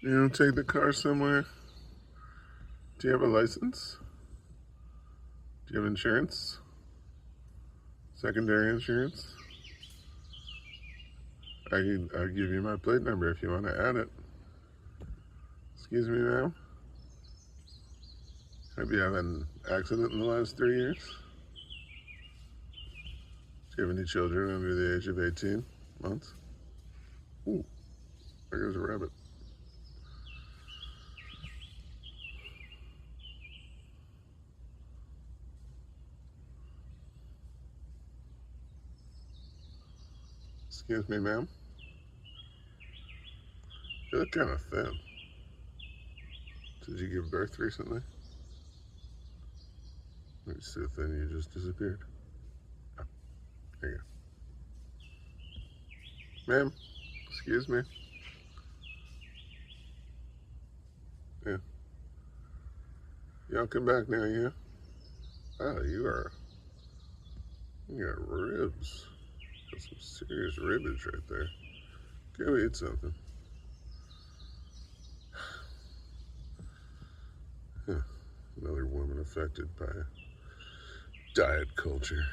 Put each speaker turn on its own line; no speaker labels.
Take the car somewhere. Do you have a license? Do you have insurance? Secondary insurance? I'll give you my plate number if you want to add it. Excuse me, ma'am? Have you had an accident in the last 3 years? Do you have any children under the age of 18 months? Ooh, there goes a rabbit. Excuse me, ma'am? You look kind of thin. Did you give birth recently? You're so thin you just disappeared. Oh, there you go. Ma'am, excuse me. Yeah. Y'all come back now, yeah? Oh, you got ribs. Got some serious ribbage right there. Go eat something. Huh. Another woman affected by diet culture.